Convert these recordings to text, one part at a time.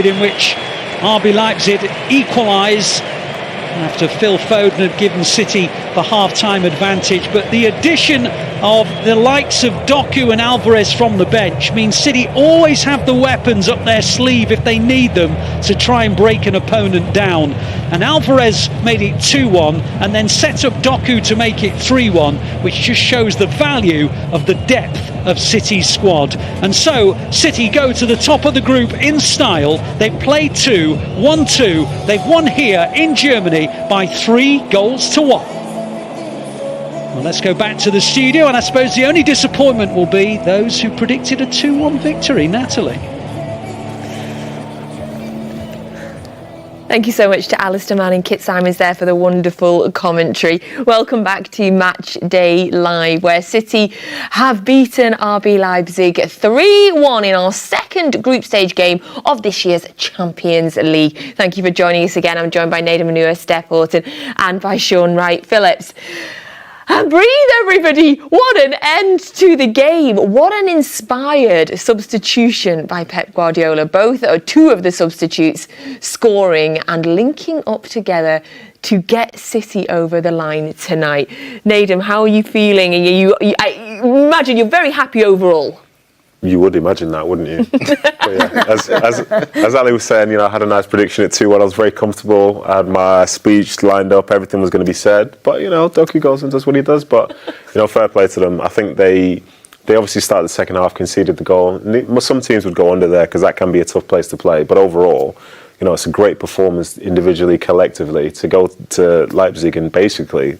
in which RB Leipzig equalise after Phil Foden had given City the half-time advantage. But the addition of the likes of Doku and Alvarez from the bench means City always have the weapons up their sleeve if they need them to try and break an opponent down. And Alvarez made it 2-1 and then set up Doku to make it 3-1, which just shows the value of the depth of City's squad. And so City go to the top of the group in style. They played 1-2. They've won here in Germany by 3-1. Well, let's go back to the studio, and I suppose the only disappointment will be those who predicted a 2-1 victory. Natalie. Thank you so much to Alistair Mann and Kit Simons there for the wonderful commentary. Welcome back to Matchday Live, where City have beaten RB Leipzig 3-1 in our second group stage game of this year's Champions League. Thank you for joining us again. I'm joined by Nedum Onuoha, Steph, Houghton and by Shaun Wright-Phillips. And breathe, everybody! What an end to the game. What an inspired substitution by Pep Guardiola. Two of the substitutes scoring and linking up together to get City over the line tonight. Nedum, how are you feeling? I imagine you're very happy overall. You would imagine that, wouldn't you? But yeah, as Ali was saying, I had a nice prediction at 2-1. I was very comfortable. I had my speech lined up. Everything was going to be said. But, Doku goes and does what he does. But, fair play to them. I think they obviously started the second half, conceded the goal. Some teams would go under there because that can be a tough place to play. But overall, it's a great performance individually, collectively, to go to Leipzig and basically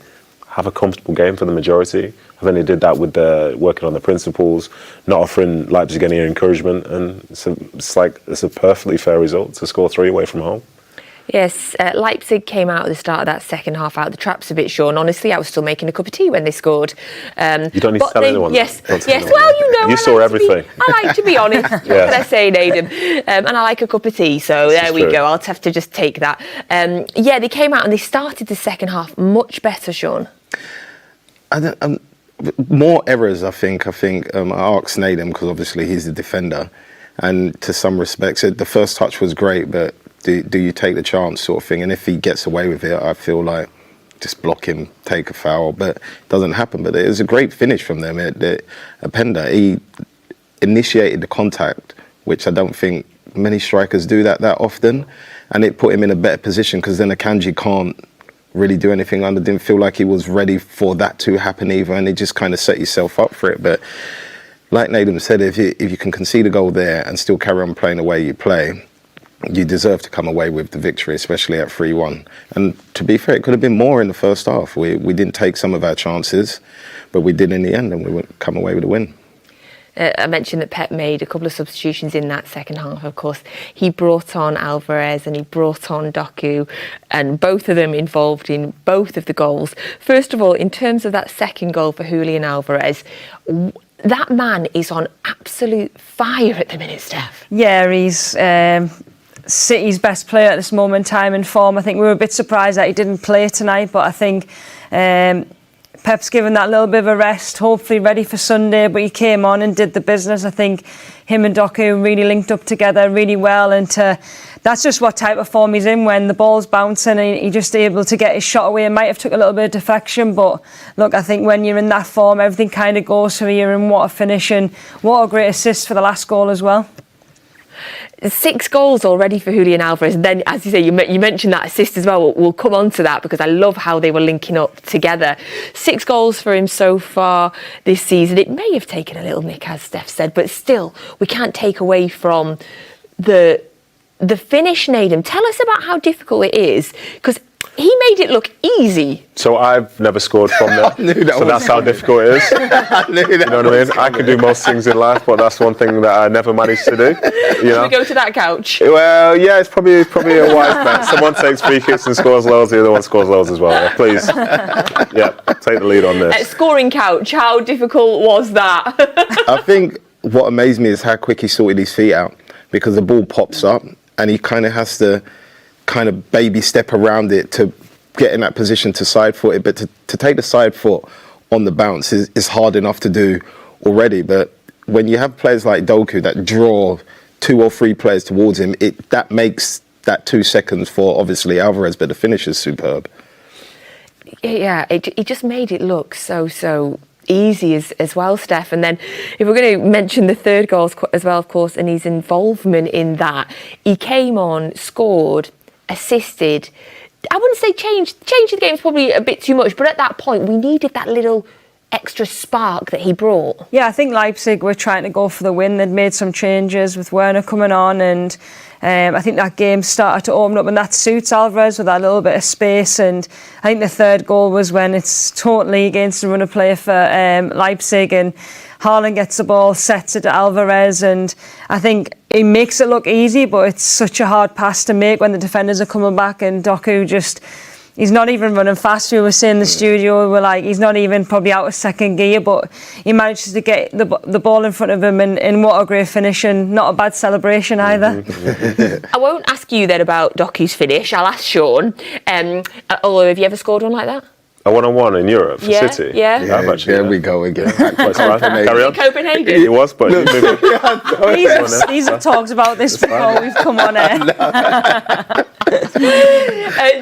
have a comfortable game for the majority. I think they did that with working on the principles, not offering Leipzig any encouragement, and it's a perfectly fair result to score 3 away from home. Yes, Leipzig came out at the start of that second half out the traps a bit, Shaun. Honestly, I was still making a cup of tea when they scored. You don't need to tell anyone. Yes. Anyone. Well, you saw everything. I like to be honest. What can I say, Nedum? And I like a cup of tea, so there we go. I'll have to just take that. They came out and they started the second half much better, Shaun. More errors, I think. I asked Nedum because obviously he's the defender, and to some respects, the first touch was great, but do you take the chance, sort of thing? And if he gets away with it, I feel like just block him, take a foul, but it doesn't happen. But it was a great finish from them. Penda, he initiated the contact, which I don't think many strikers do that often, and it put him in a better position because then Akanji can't really do anything. I didn't feel like he was ready for that to happen either, and it just kind of set yourself up for it. But like Nedum said, if you can concede a goal there and still carry on playing the way you play, you deserve to come away with the victory, especially at 3-1. And to be fair, it could have been more in the first half. We didn't take some of our chances, but we did in the end, and we would come away with a win. I mentioned that Pep made a couple of substitutions in that second half. Of course, he brought on Alvarez and he brought on Doku, and both of them involved in both of the goals. First of all, in terms of that second goal for Julian Alvarez, that man is on absolute fire at the minute, Steph. Yeah, he's City's best player at this moment in time in form. I think we were a bit surprised that he didn't play tonight, but I think Pep's given that little bit of a rest, hopefully ready for Sunday, but he came on and did the business. I think him and Doku really linked up together really well, and that's just what type of form he's in when the ball's bouncing and he's just able to get his shot away. It might have took a little bit of deflection, but look, I think when you're in that form, everything kind of goes for you, and what a finish, and what a great assist for the last goal as well. 6 goals already for Julian Alvarez. And then, as you say, you mentioned that assist as well. We'll come on to that because I love how they were linking up together. 6 goals for him so far this season. It may have taken a little nick, as Steph said, but still, we can't take away from the finish, Nedum. Tell us about how difficult it is, because he made it look easy. So I've never scored from there. So that's how difficult it is. You know what I mean? I can do most things in life, but that's one thing that I never managed to do. Should we go to that couch? Well, yeah, it's probably a wise bet. Someone takes free kicks and scores loads, the other one scores loads as well. Yeah, please. Yeah, take the lead on this. Scoring couch, how difficult was that? I think what amazed me is how quick he sorted his feet out, because the ball pops up and he kind of has to baby step around it to get in that position to side foot it, but to take the side foot on the bounce is hard enough to do already. But when you have players like Doku that draw 2 or 3 players towards him, that makes that 2 seconds for obviously Alvarez, but the finish is superb. Yeah, it just made it look so easy as well, Steph. And then if we're going to mention the third goal as well, of course, and his involvement in that, he came on, scored, assisted. I wouldn't say change the game is probably a bit too much, but at that point we needed that little extra spark that he brought. Yeah, I think Leipzig were trying to go for the win. They'd made some changes with Werner coming on, and I think that game started to open up, and that suits Alvarez with that little bit of space. And I think the third goal was when it's totally against the run of play for Leipzig, and Haaland gets the ball, sets it to Alvarez, and I think he makes it look easy, but it's such a hard pass to make when the defenders are coming back, and Doku he's not even running fast. We were saying in the studio, we're like, he's not even probably out of second gear, but he manages to get the ball in front of him, and what a great finish, and not a bad celebration either. I won't ask you then about Doku's finish. I'll ask Shaun. Although, have you ever scored one like that? A 1-on-1 in Europe for City? Yeah. There we go again. Carry on. Copenhagen? It was, but These have talked about this before we've come on air.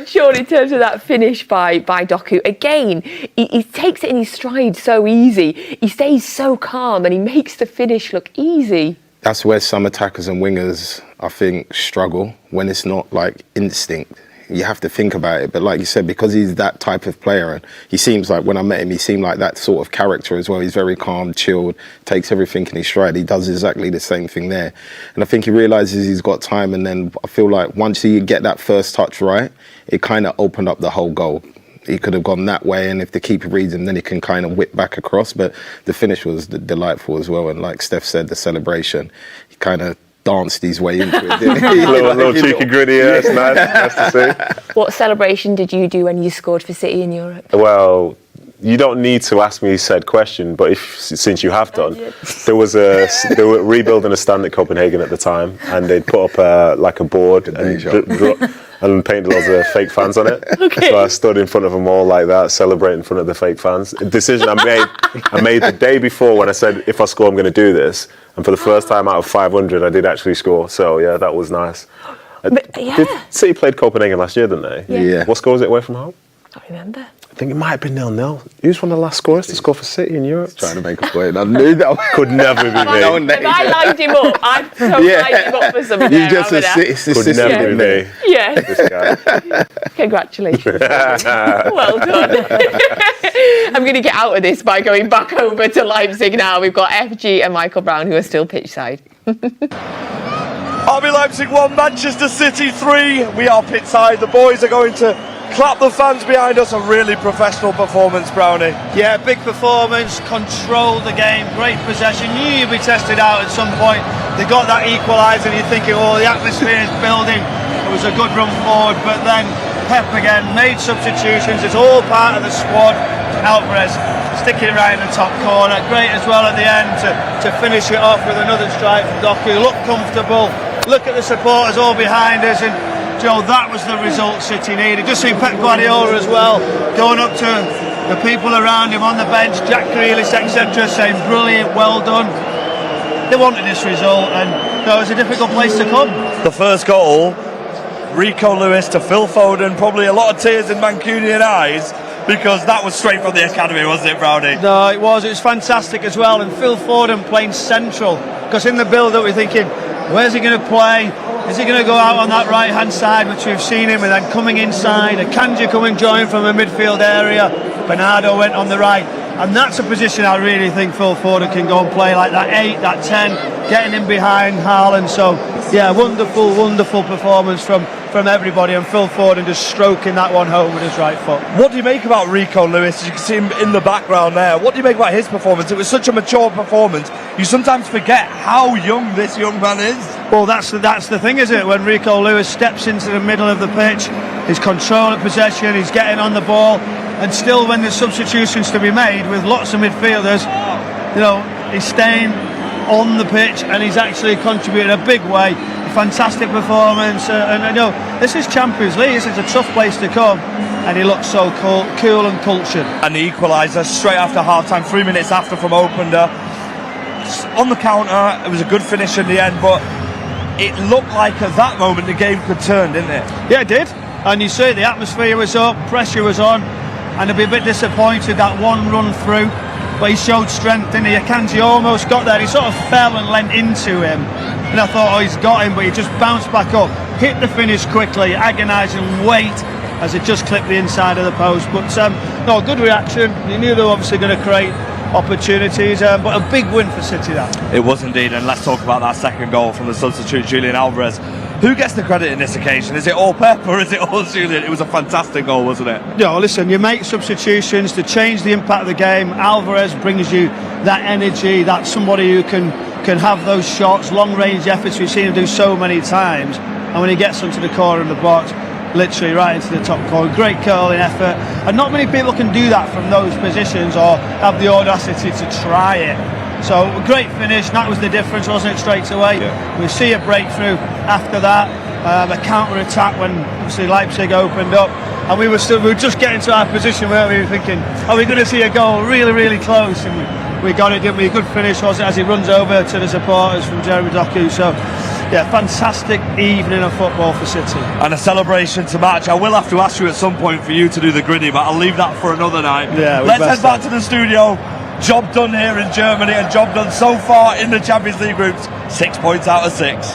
Shaun, in terms of that finish by Doku, again, he takes it in his stride so easy. He stays so calm and he makes the finish look easy. That's where some attackers and wingers, I think, struggle when it's not like instinct. You have to think about it, but like you said, because he's that type of player, and he seems like, when I met him, he seemed like that sort of character as well. He's very calm, chilled, takes everything in his stride. He does exactly the same thing there, and I think he realises he's got time, and then I feel like once you get that first touch right, it kind of opened up the whole goal. He could have gone that way, and if the keeper reads him, then he can kind of whip back across, but the finish was delightful as well, and like Steph said, the celebration, he kind of danced his way into it, didn't he? little cheeky gritty, yeah, it's nice to see. What celebration did you do when you scored for City in Europe? Well, you don't need to ask me said question, but since you have done, they were rebuilding a stand at Copenhagen at the time, and they'd put up like a board and painted loads of fake fans on it. Okay. So I stood in front of them all like that, celebrating in front of the fake fans. A decision I made the day before when I said, if I score, I'm going to do this. And for the first time out of 500, I did actually score. So yeah, that was nice. City played Copenhagen last year, didn't they? Yeah. What score was it away from home? I don't remember. I think it might have been 0-0. Who's one of the last scorers to score for City in Europe? Trying to make a point. I knew that could never be me. If I lined him up, I'd totally lined him up for something. You just could never be me. Yeah. This guy. Congratulations. Well done. I'm going to get out of this by going back over to Leipzig now. We've got FG and Michael Brown, who are still pitchside. RB Leipzig 1, Manchester City 3. We are pitchside. The boys are going to clap the fans behind us. A really professional performance, Brownie. Yeah, big performance, controlled the game, great possession. Knew you'd be tested out at some point. They got that equaliser and you're thinking, oh, the atmosphere is building. It was a good run forward, but then Hemp again made substitutions. It's all part of the squad. Alvarez sticking it right in the top corner. Great as well at the end to finish it off with another strike from Doku. Look comfortable. Look at the supporters all behind us, and Joe, that was the result City needed. Just see Pep Guardiola as well, going up to the people around him on the bench, Jack Grealish, etc., saying brilliant, well done. They wanted this result, and it was a difficult place to come. The first goal, Rico Lewis to Phil Foden, probably a lot of tears in Mancunian eyes, because that was straight from the academy, wasn't it, Brownie? No, it was fantastic as well, and Phil Foden playing central, because in the build-up we're thinking, where's he going to play? Is he going to go out on that right-hand side, which we've seen him, and then coming inside, Akanji coming join from the midfield area, Bernardo went on the right, and that's a position I really think Phil Foden can go and play, like that 8, that 10, getting in behind Haaland. So yeah, wonderful performance from everybody, and Phil Foden just stroking that one home with his right foot. What do you make about Rico Lewis? You can see him in the background there. What do you make about his performance? It was such a mature performance. You sometimes forget how young this young man is. Well, that's the thing, is it? When Rico Lewis steps into the middle of the pitch, his control of possession, he's getting on the ball, and still when there's substitutions to be made with lots of midfielders, you know, he's staying on the pitch and he's actually contributed a big way. A fantastic performance, and I know this is Champions League, this is a tough place to come, and he looks so cool and cultured. And the equaliser straight after half-time, 3 minutes after from Openda. On the counter, it was a good finish in the end, but it looked like at that moment the game could turn, didn't it? Yeah, it did. And you see the atmosphere was up, pressure was on, and I'd be a bit disappointed that one run through. But he showed strength, didn't he? Akanji almost got there. He sort of fell and leant into him. And I thought, oh, he's got him, but he just bounced back up. Hit the finish quickly, agonising wait as it just clipped the inside of the post. But no, good reaction. You knew they were obviously going to create opportunities, but a big win for City, that. It was indeed, and let's talk about that second goal from the substitute Julian Alvarez. Who gets the credit in this occasion? Is it all Pep or is it all Julian? It was a fantastic goal, wasn't it? No, listen, you make substitutions to change the impact of the game. Alvarez brings you that energy, that somebody who can have those shots, long-range efforts we've seen him do so many times. And when he gets onto the corner of the box, literally right into the top corner, great curling effort. And not many people can do that from those positions or have the audacity to try it. So a great finish, that was the difference, wasn't it, straight away? Yeah. We see a breakthrough after that, a counter-attack when obviously Leipzig opened up, and we were just getting to our position where we were thinking, are we going to see a goal really, really close? And we got it, didn't we? A good finish, wasn't it, as he runs over to the supporters from Jeremy Doku. So yeah, fantastic evening of football for City. And a celebration to match. I will have to ask you at some point for you to do the gritty, but I'll leave that for another night. Yeah, let's head back to the studio. Job done here in Germany, and job done so far in the Champions League groups. 6 points out of 6.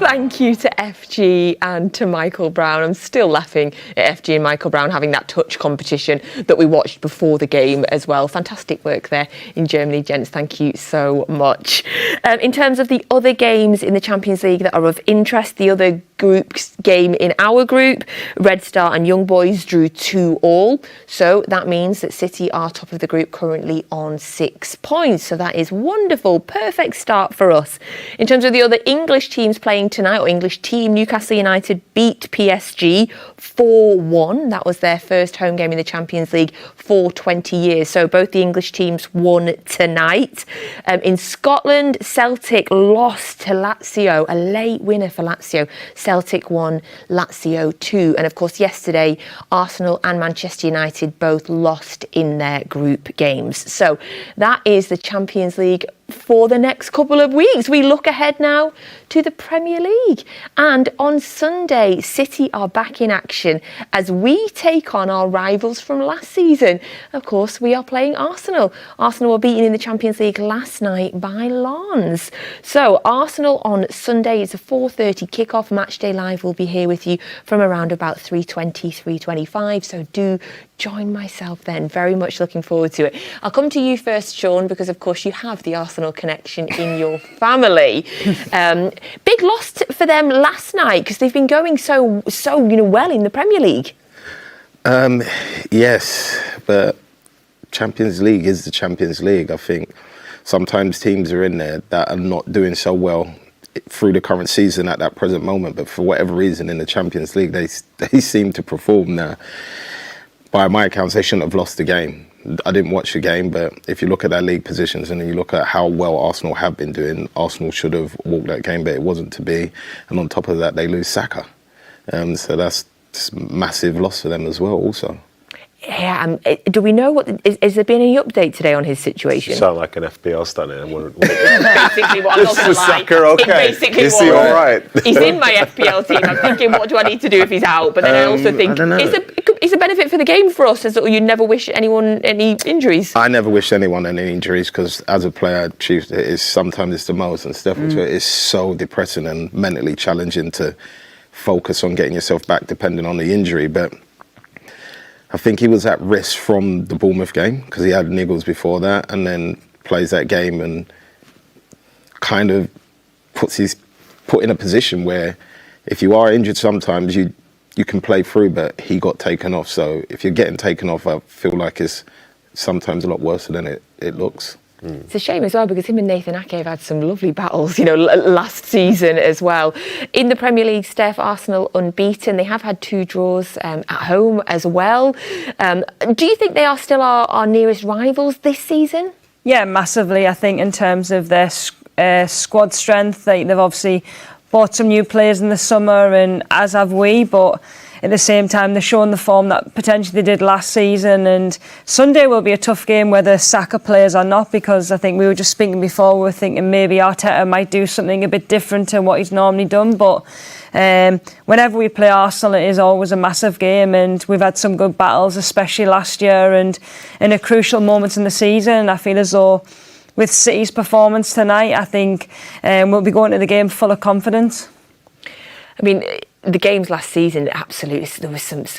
Thank you to FG and to Michael Brown. I'm still laughing at FG and Michael Brown having that touch competition that we watched before the game as well. Fantastic work there in Germany, gents. Thank you so much. In terms of the other games in the Champions League that are of interest, the other group game in our group, Red Star and Young Boys drew 2-2. So that means that City are top of the group currently on 6 points. So that is wonderful. Perfect start for us. In terms of the other English teams playing tonight, or English team, Newcastle United beat PSG 4-1. That was their first home game in the Champions League for 20 years. So both the English teams won tonight. In Scotland, Celtic lost to Lazio, a late winner for Lazio. Celtic won, Lazio 2. And of course, yesterday, Arsenal and Manchester United both lost in their group games. So that is the Champions League for the next couple of weeks. We look ahead now to the Premier League. And on Sunday, City are back in action as we take on our rivals from last season. Of course, we are playing Arsenal. Arsenal were beaten in the Champions League last night by Lens. So Arsenal on Sunday is a 4:30 kickoff. Matchday Live will be here with you from around about 3:20, 3:25. So do join myself then. Very much looking forward to it. I'll come to you first, Shaun, because of course you have the Arsenal connection in your family. Big loss for them last night because they've been going so well in the Premier League. Yes, but Champions League is the Champions League. I think sometimes teams are in there that are not doing so well through the current season at that present moment, but for whatever reason in the Champions League they seem to perform now. By my accounts, they shouldn't have lost the game. I didn't watch the game, but if you look at their league positions and you look at how well Arsenal have been doing, Arsenal should have walked that game, but it wasn't to be. And on top of that, they lose Saka. So that's a massive loss for them as well also. Yeah, do we know is there been any update today on his situation? You sound like an FPL stunner. Basically what I'm not going to lie. Saka, okay. Is he all right? He's in my FPL team. I'm thinking, what do I need to do if he's out? But then I also think, it's a benefit for the game for us, as you never wish anyone any injuries. I never wish anyone any injuries because as a player, sometimes it's the most, and Steph, it's so depressing and mentally challenging to focus on getting yourself back depending on the injury. But I think he was at risk from the Bournemouth game because he had niggles before that, and then plays that game and kind of put in a position where if you are injured sometimes you can play through, but he got taken off. So if you're getting taken off, I feel like it's sometimes a lot worse than it looks. It's a shame as well because him and Nathan Ake have had some lovely battles, last season as well. In the Premier League, Steph, Arsenal unbeaten. They have had 2 draws at home as well. Do you think they are still our nearest rivals this season? Yeah, massively. I think in terms of their squad strength, they've obviously bought some new players in the summer, and as have we. But at the same time, they're showing the form that potentially they did last season. And Sunday will be a tough game whether Saka players or not, because I think we were just speaking before, we were thinking maybe Arteta might do something a bit different to what he's normally done. But whenever we play Arsenal, it is always a massive game, and we've had some good battles, especially last year and in a crucial moments in the season. I feel as though with City's performance tonight, I think we'll be going to the game full of confidence. I mean, the games last season, absolutely, there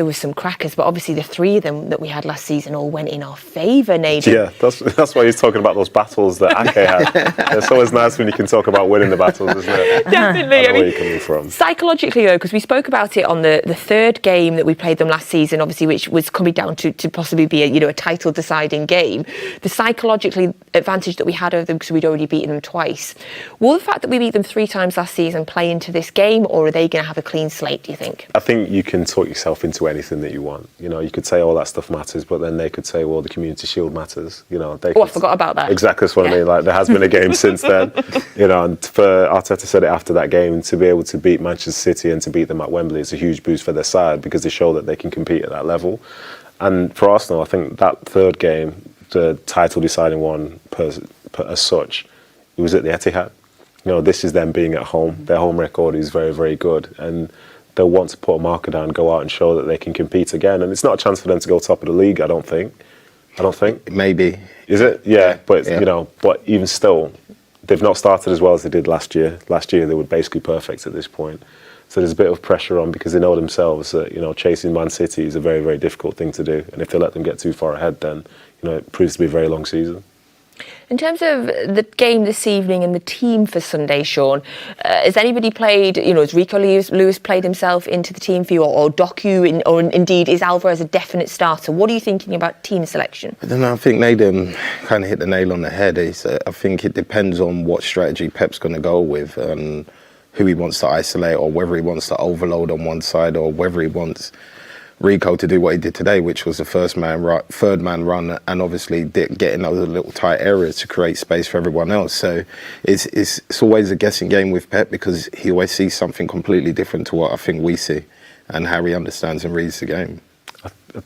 was some crackers, but obviously the three of them that we had last season all went in our favour, Nedum. Yeah, that's why he's talking about those battles that Ake had. It's always nice when you can talk about winning the battles, isn't it? Definitely. I know where you're coming from. Psychologically, though, because we spoke about it on the third game that we played them last season, obviously, which was coming down to possibly be a title-deciding game. The psychologically advantage that we had over them because we'd already beaten them twice. Will the fact that we beat them 3 times last season play into this game, or are they going to have a clean slate, do you think? I think you can talk yourself into anything that you want. You could say all that stuff matters, but then they could say, well, the Community Shield matters. I forgot about that. Exactly, that's what I mean. Like, there has been a game since then. And for Arteta said it after that game, to be able to beat Manchester City and to beat them at Wembley is a huge boost for their side, because they show that they can compete at that level. And for Arsenal, I think that third game, the title deciding one as such, it was at the Etihad. This is them being at home. Their home record is very, very good, and they'll want to put a marker down, go out and show that they can compete again. And it's not a chance for them to go top of the league, I don't think. Maybe. Is it? Yeah, but but even still, they've not started as well as they did last year. Last year they were basically perfect at this point. So there's a bit of pressure on, because they know themselves that chasing Man City is a very, very difficult thing to do. And if they let them get too far ahead, then it proves to be a very long season. In terms of the game this evening and the team for Sunday, Shaun, has anybody played, has Rico Lewis played himself into the team for you, or Doku, or indeed is Alvarez a definite starter? What are you thinking about team selection? I don't know, I think Nedum kind of hit the nail on the head. I think it depends on what strategy Pep's going to go with, and who he wants to isolate, or whether he wants to overload on one side, or whether he wants Rico to do what he did today, which was the third man run, and obviously getting those little tight areas to create space for everyone else. So it's always a guessing game with Pep, because he always sees something completely different to what I think we see, and how he understands and reads the game.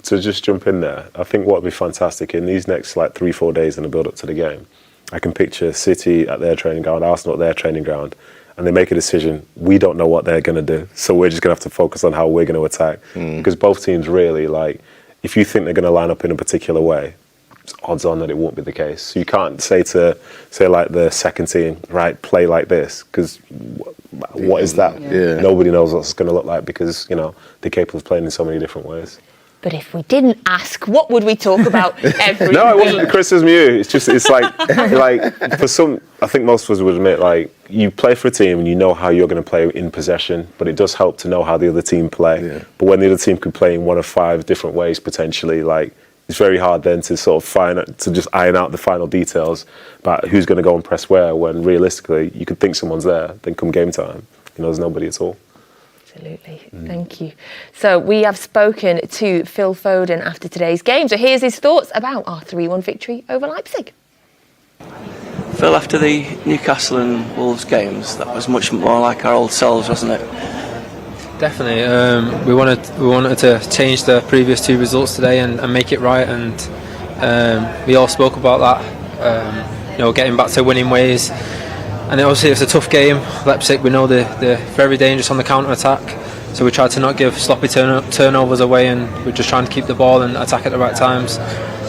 To just jump in there, I think what would be fantastic in these next 3-4 days in the build up to the game, I can picture City at their training ground, Arsenal at their training ground, and they make a decision. We don't know what they're going to do, so we're just going to have to focus on how we're going to attack. Because both teams really, if you think they're going to line up in a particular way, it's odds on that it won't be the case. So you can't say the second team, right, play like this, because what is that? Yeah. Nobody knows what it's going to look like, because they're capable of playing in so many different ways. But if we didn't ask, what would we talk about every No, it week? wasn't criticism of you. It's like for some, I think most of us would admit, you play for a team and you know how you're going to play in possession, but it does help to know how the other team play. Yeah. But when the other team could play in 1 of 5 different ways potentially, it's very hard then to sort of just iron out the final details about who's going to go and press where, when realistically you could think someone's there, then come game time, there's nobody at all. Absolutely. Thank you. So we have spoken to Phil Foden after today's game. So here's his thoughts about our 3-1 victory over Leipzig. Phil, after the Newcastle and Wolves games, that was much more like our old selves, wasn't it? Definitely. We wanted to change the previous 2 results today and make it right. And we all spoke about that. Getting back to winning ways. And obviously it's a tough game. Leipzig, we know they're very dangerous on the counter-attack, so we tried to not give sloppy turnovers away, and we're just trying to keep the ball and attack at the right times.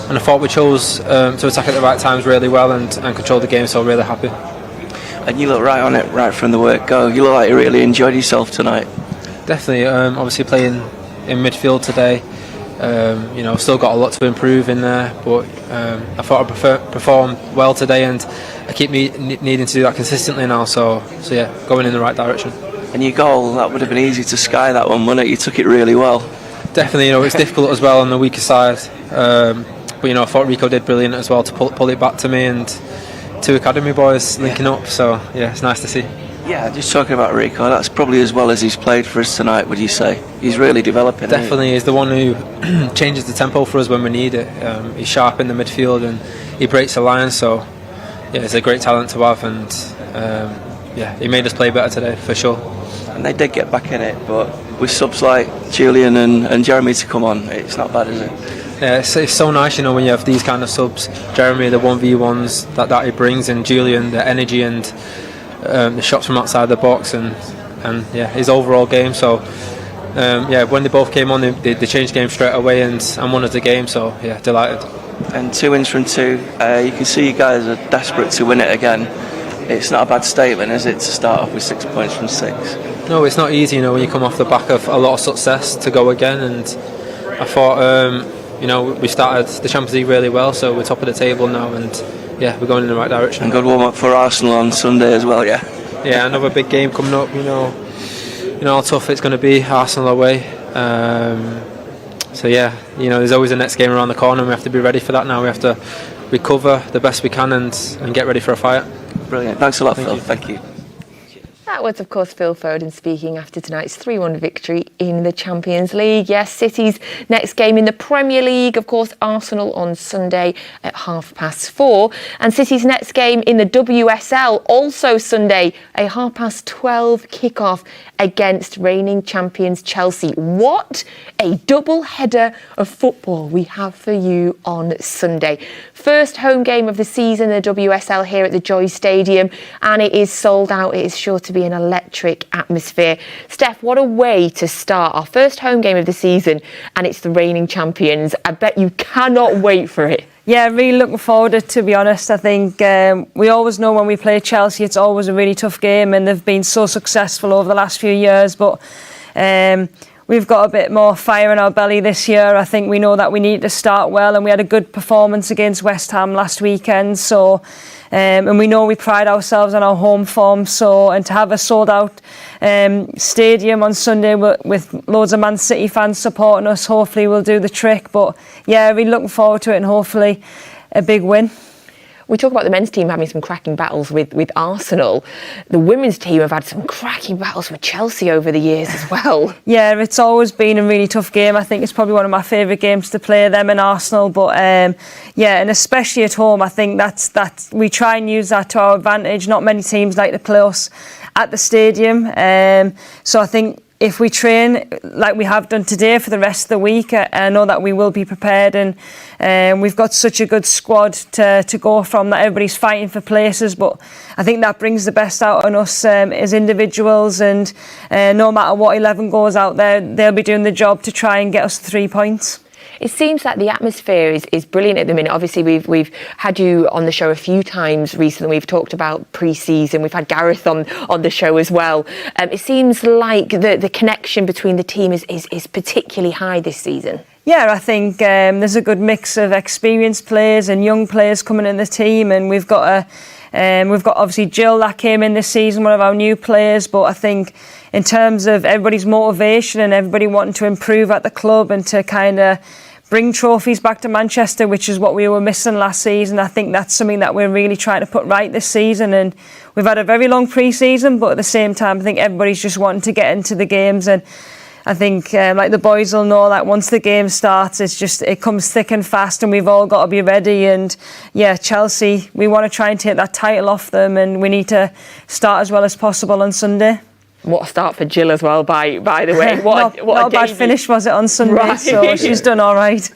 And I thought we chose to attack at the right times really well and control the game, so I'm really happy. And you look right on it, right from the word go. You look like you really enjoyed yourself tonight. Definitely. Obviously playing in midfield today, still got a lot to improve in there, but I thought I performed well today, and I keep needing to do that consistently now, so yeah, going in the right direction. And your goal, that would have been easy to sky that one, wouldn't it? You took it really well. Definitely, it's difficult as well on the weaker side, but I thought Rico did brilliant as well to pull it back to me, and 2 academy boys linking up, so yeah, it's nice to see. Yeah, just talking about Rico, that's probably as well as he's played for us tonight, would you say? He's really developing. Definitely, he's the one who changes the tempo for us when we need it. He's sharp in the midfield and he breaks the line, so yeah, it's a great talent to have, and he made us play better today for sure. And they did get back in it, but with subs like Julian and Jeremy to come on, it's not bad, is it? Yeah, it's so nice, when you have these kind of subs. Jeremy, the 1v1s that he brings, and Julian, the energy and the shots from outside the box, and his overall game. So when they both came on, they changed the game straight away and won the game. So yeah, delighted. And 2 wins from 2. You can see you guys are desperate to win it again. It's not a bad statement, is it, to start off with 6 points from 6? No, it's not easy, when you come off the back of a lot of success to go again. And I thought, we started the Champions League really well, so we're top of the table now, and yeah, we're going in the right direction. And good warm up for Arsenal on Sunday as well, yeah. Yeah, another big game coming up. You know how tough it's going to be, Arsenal away. So yeah, there's always the next game around the corner, and we have to be ready for that now. We have to recover the best we can and get ready for a fight. Brilliant. Thanks a lot, Phil. Thank you. That was, of course, Phil Foden speaking after tonight's 3-1 victory in the Champions League. Yes, City's next game in the Premier League, of course, Arsenal on Sunday at 4:30. And City's next game in the WSL, also Sunday, a 12:30 kickoff against reigning champions Chelsea. What a double header of football we have for you on Sunday. First home game of the season, the WSL here at the Joy Stadium, and it is sold out. It is sure to be an electric atmosphere. Steph, what a way to start our first home game of the season, and it's the reigning champions. I bet you cannot wait for it. Yeah, really looking forward to it, to be honest. I think we always know when we play Chelsea, it's always a really tough game, and they've been so successful over the last few years. But we've got a bit more fire in our belly this year. I think we know that we need to start well, and we had a good performance against West Ham last weekend. So, and we know we pride ourselves on our home form. So, and to have a sold-out stadium on Sunday with loads of Man City fans supporting us, hopefully we'll do the trick. But yeah, really looking forward to it, and hopefully a big win. We talk about the men's team having some cracking battles with Arsenal. The women's team have had some cracking battles with Chelsea over the years as well. Yeah, it's always been a really tough game. I think it's probably one of my favourite games to play, them and Arsenal. But yeah, and especially at home, I think that's we try and use that to our advantage. Not many teams like to play us at the stadium. So I think if we train like we have done today for the rest of the week, I know that we will be prepared, and we've got such a good squad to go from, that everybody's fighting for places. But I think that brings the best out in us as individuals, and no matter what 11 goes out there, they'll be doing the job to try and get us 3 points. It seems like the atmosphere is brilliant at the minute. Obviously, we've had you on the show a few times recently. We've talked about pre-season. We've had Gareth on the show as well. It seems like the connection between the team is particularly high this season. Yeah, I think there's a good mix of experienced players and young players coming in the team, and we've got obviously Jill that came in this season, one of our new players. But I think in terms of everybody's motivation and everybody wanting to improve at the club and to kind of bring trophies back to Manchester, which is what we were missing last season, I think that's something that we're really trying to put right this season. And we've had a very long pre-season, but at the same time, I think everybody's just wanting to get into the games. And I think like the boys will know that once the game starts, it comes thick and fast, and we've all got to be ready. And yeah, Chelsea, we want to try and take that title off them, and we need to start as well as possible on Sunday. What a start for Jill as well, by the way. What a bad finish was it on Sunday, right. So she's done all right.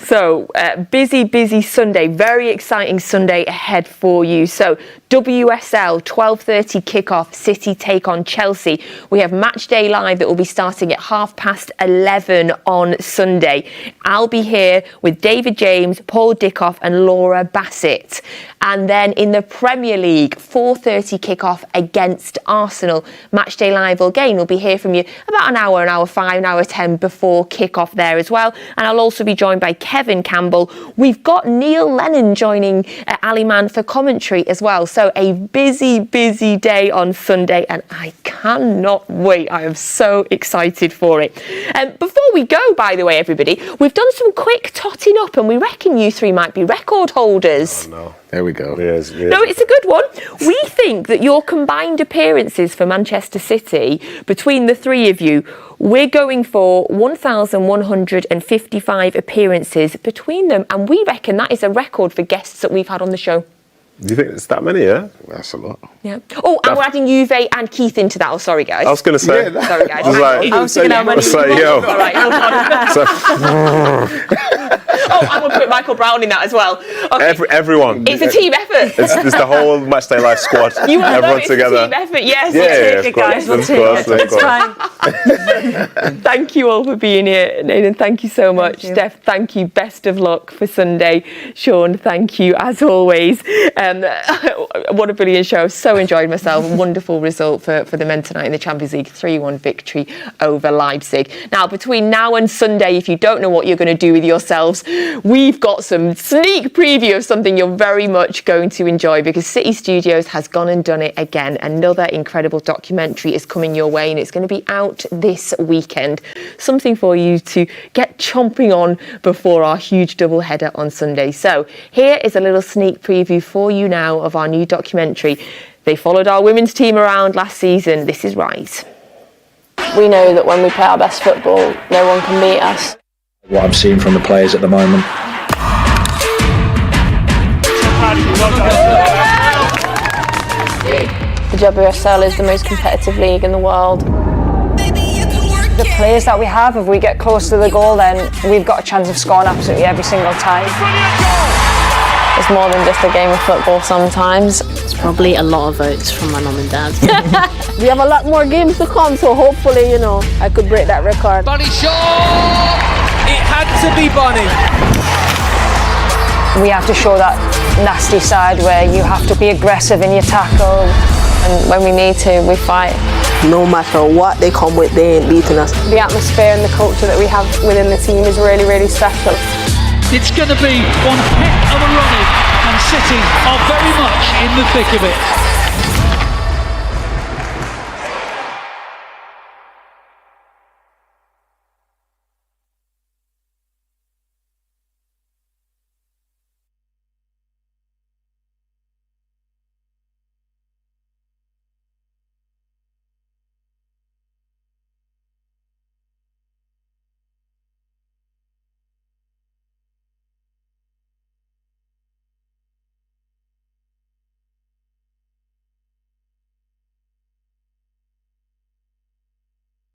So, busy Sunday, very exciting Sunday ahead for you. So, WSL, 12:30 kickoff, City take on Chelsea. We have Matchday Live that will be starting at 11:30 on Sunday. I'll be here with David James, Paul Dickoff and Laura Bassett. And then in the Premier League, 4:30 kickoff against Arsenal. Matchday Live again will be here from you about an hour 5, an hour 10 before kickoff there as well. And I'll also be joined by Kevin Campbell. We've got Neil Lennon joining Ali Man for commentary as well. So a busy day on Sunday, and I cannot wait. I am so excited for it. Before we go, by the way, everybody, we've done some quick totting up, and we reckon you three might be record holders. Oh, no. There we go. Yes. No, it's a good one. We think that your combined appearances for Manchester City, between the three of you, we're going for 1,155 appearances between them, and we reckon that is a record for guests that we've had on the show. Do you think it's that many, yeah? That's a lot. Yeah. Oh, and we're adding Juve and Keith into that. Oh, sorry, guys. I was going to say. Sorry, guys. I was thinking how many. Yo. All right, hold on. Oh, I'm going to put Michael Brown in that as well. Okay. Everyone. It's a team effort. It's the whole Matchday Live squad. Everyone together. It's a team effort, yes. Yeah, guys. We'll take it. It's fine. Thank you all for being here. Nathan, thank you so much. Steph, thank you. Best of luck for Sunday. Shaun, thank you as always. What a brilliant show. I've so enjoyed myself. Wonderful result for the men tonight in the Champions League. 3-1 victory over Leipzig. Now, between now and Sunday, if you don't know what you're going to do with yourselves, we've got some sneak preview of something you're very much going to enjoy, because City Studios has gone and done it again. Another incredible documentary is coming your way, and it's going to be out this weekend. Something for you to get chomping on before our huge double header on Sunday. So here is a little sneak preview for you now of our new documentary. They followed our women's team around last season. This is Right. We know that when we play our best football, no one can beat us. What I'm seeing from the players at the moment. The WSL is the most competitive league in the world. The players that we have, if we get close to the goal, then we've got a chance of scoring absolutely every single time. It's more than just a game of football sometimes. It's probably a lot of votes from my mum and dad. We have a lot more games to come, so hopefully, I could break that record. Bunny shot! It had to be Bunny. We have to show that nasty side where you have to be aggressive in your tackle. And when we need to, we fight. No matter what they come with, they ain't beating us. The atmosphere and the culture that we have within the team is really, really special. It's going to be one heck of a running, and City are very much in the thick of it.